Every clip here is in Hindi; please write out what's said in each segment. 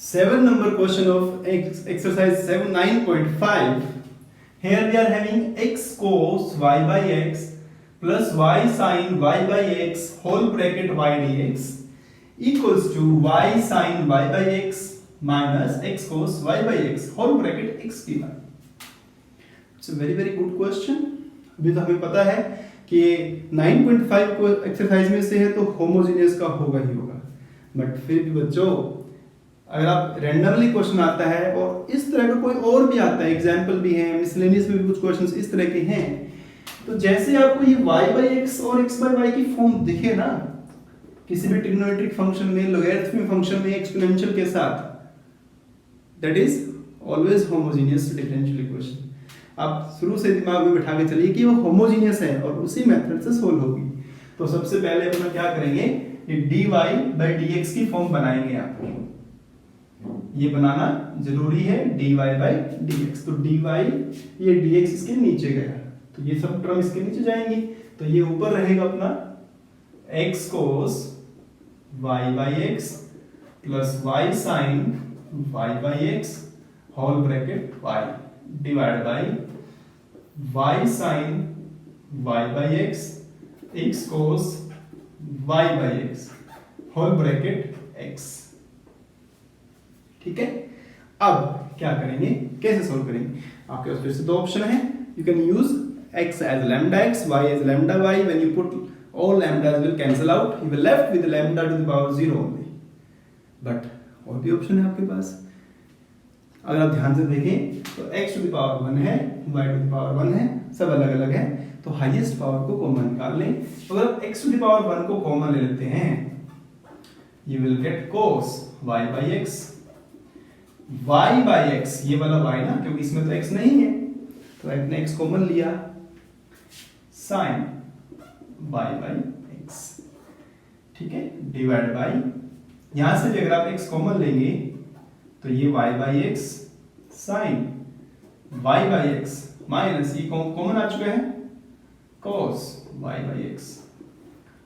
7 number question of exercise 9.5. Here we are having x cos y by x plus y sin y by x whole bracket y dx equals to y sin y by x minus x cos y by x whole bracket x dy. It's a very good question. अभी तो हमें पता है कि 9.5 को एक्सरसाइज में से है तो होमोजेनियस का होगा ही होगा, बट फिर भी बच्चों अगर आप रैंडमली क्वेश्चन आता है और इस तरह का कोई और भी आता है, एग्जाम्पल भी है, मिसलेनियस में भी कुछ क्वेश्चंस इस तरह के हैं, तो जैसे आपको ये y by x और x by y की फॉर्म दिखे ना किसी भी ट्रिग्नोमेट्रिक फंक्शन में, लॉगरिथमिक फंक्शन में, एक्सपोनेंशियल के साथ, that is always homogeneous differential equation. आप शुरू से दिमाग में बिठा के चलिए कि वो होमोजेनियस है और उसी मेथड से सोल्व होगी. तो सबसे पहले अपना क्या करेंगे, ये dy by dx की फॉर्म बनाएंगे. आप ये बनाना जरूरी है, dy by dx. तो dy ये dx इसके नीचे गया तो ये सब टर्म इसके नीचे जाएंगी, तो ये ऊपर रहेगा अपना x cos y by x plus y sin y by x whole bracket y divided by y sin y by x x cos y by x whole bracket x. ठीक है. अब क्या करेंगे, कैसे सोल्व करेंगे? आपके पास फिर से दो ऑप्शन है. You can use x as lambda x, y as lambda y. when you put all lambdas will cancel out, you will left with lambda to the power 0 only. but और भी ऑप्शन है आपके पास. अगर आप ध्यान से देखें तो x to the power 1 है, y to the power 1 है, सब अलग अलग है, तो हाईएस्ट पावर को कॉमन निकाल लें. अगर आप x to the power 1 को कॉमन ले लेते हैं, you will get cos y by x, y by x, ये वाला y ना, क्योंकि इसमें तो x नहीं है तो आपने x कॉमन लिया, sin y by x. ठीक है, डिवाइड बाय, यहां से भी अगर आप x कॉमन लेंगे तो ये y by x sin y by x minus ये कॉमन आ चुका है cos y by x,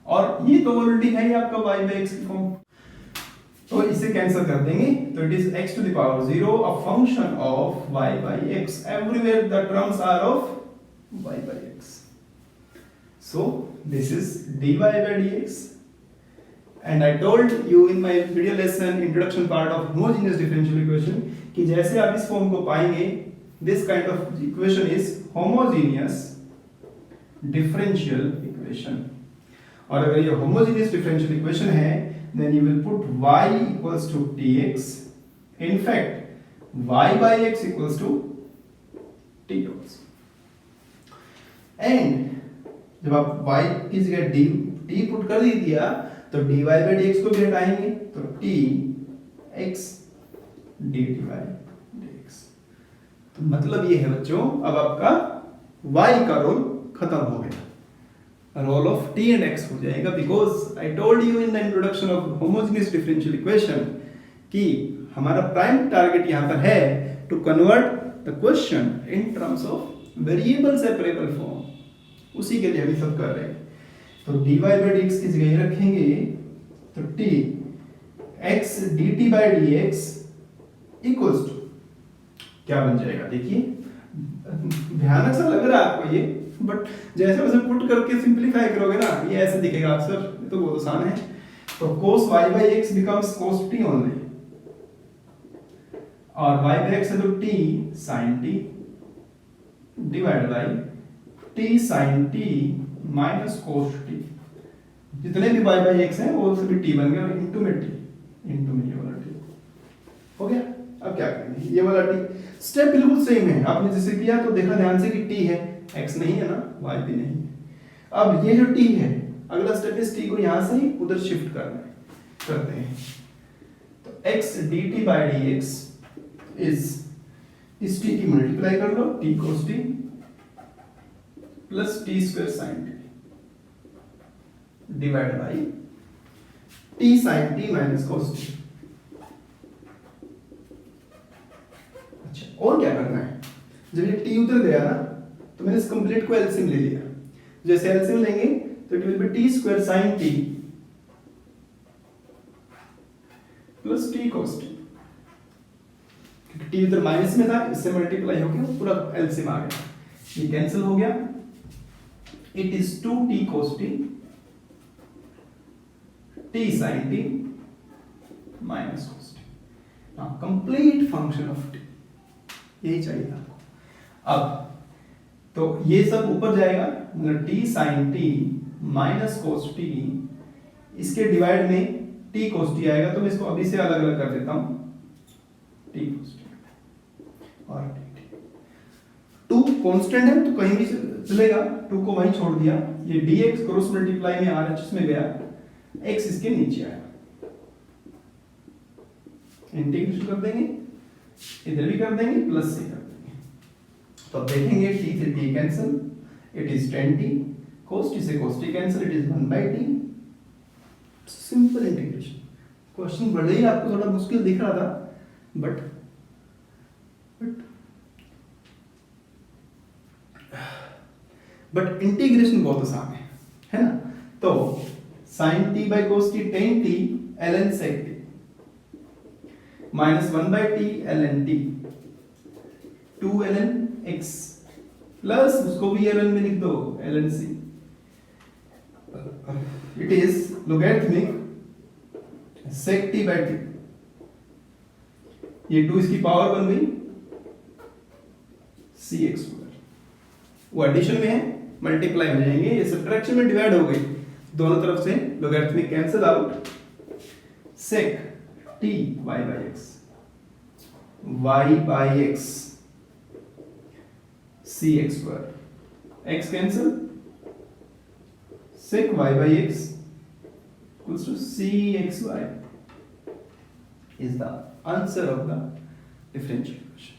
और ये तो ऑलरेडी है ही आपका y by x की फॉर्म, तो इसे कैंसिल कर देंगे. तो it is x to the power 0 a function of y by x. everywhere the terms are of y by x. so this is dy by dx. and I told you in my video lesson introduction part of homogeneous differential equation कि जैसे आप इस फॉर्म को पाएंगे, this kind of equation is homogeneous differential equation. और अगर ये homogeneous differential equation है, then you will put y equals to tx. in fact y by x equals to t also. and जब आप y की जगह t पुट कर दिया तो dy by dx को भी हटाएंगे तो t x dt by dx. तो मतलब ये है बच्चों, अब आपका y का रोल खत्म हो गया, role of t and x हो जाएगा. Because I told you in the introduction of homogeneous differential equation कि हमारा प्राइम टारगेट यहां पर है to convert the question in terms of variable separable form. उसी के लिए हम सब कर रहे हैं. तो dy by dx की जगह रखेंगे तो t x dt by dx equals to क्या बन जाएगा. देखिए भयानक सा लग रहा है आपको ये, बट जैसे वैसे पुट करके सिंपलीफाई करोगे ना, ये ऐसे दिखेगा आंसर. ये तो बहुत आसान है. तो cos y by x becomes cos t only, और y by x है तो t sin t divided by t sin t minus cos t. जितने भी y by x हैं वो सभी t बन गए और इनटू में t, इनटू में ये वाला t हो गया. अब क्या करेंगे, ये वाला t स्टेप बिल्कुल सेम है. आपने जैसे किया तो देखा ध्यान से कि t है, x नहीं है ना, y भी नहीं है. अब ये जो t है, अगला स्टेप इस t को यहां से ही उधर शिफ्ट करना है, करते हैं. तो x dt by dx is इस t की मल्टीप्लाई कर लो, t cos t plus t square sin t divide by t sin t minus cos t. अच्छा, और क्या करना है, जब ये t उधर गया ना तो मैंने इस कंप्लीट को एलसीएम ले लिया. जैसे एलसीएम लेंगे तो it will be t square sin t plus t cos t T इधर माइनस में था, इससे मल्टीप्लाई हो गया, पूरा एलसीएम आ गया, ये कैंसिल हो गया। It is 2t cos t t sin t minus cos t, complete function of t, यही चाहिए था आपको। अब तो ये सब ऊपर जाएगा, मतलब t sin t minus cos t, इसके डिवाइड में t cos t आएगा, तो मैं इसको अभी से अलग अलग कर देता हूं, t cos t और टू कांस्टेंट है तो कहीं भी चलेगा, टू को वहीं छोड़ दिया, ये dx क्रॉस मल्टीप्लाई में RHS में गया, x इसके नीचे आया, इंटीग्रेशन कर देंगे, इधर भी कर देंगे, प्लस से कर देंगे, तो अब देखेंगे t से t cancel, it is 10t, cos t से cos t cancel, it is 1/t, simple integration. Question भले ही आपको थोड़ा मुश्किल दिख रहा था, बट इंटीग्रेशन बहुत आसान है ना। तो sin t by cos t 10t ln sec t minus 1/t ln t 2 ln x plus उसको भी ln में लिख दो ln c, it is logarithmic sec t by t, ये 2 इसकी पावर बन गई cx स्क्वायर, वो एडिशन में है, मल्टीप्लाई हो जाएंगे, ये सब्ट्रैक्शन में डिवाइड हो गई, दोनों तरफ से logarithmic cancel out, sec t y by x cx square, x cancel, sec y by x equals to cxy is the answer of the differential equation.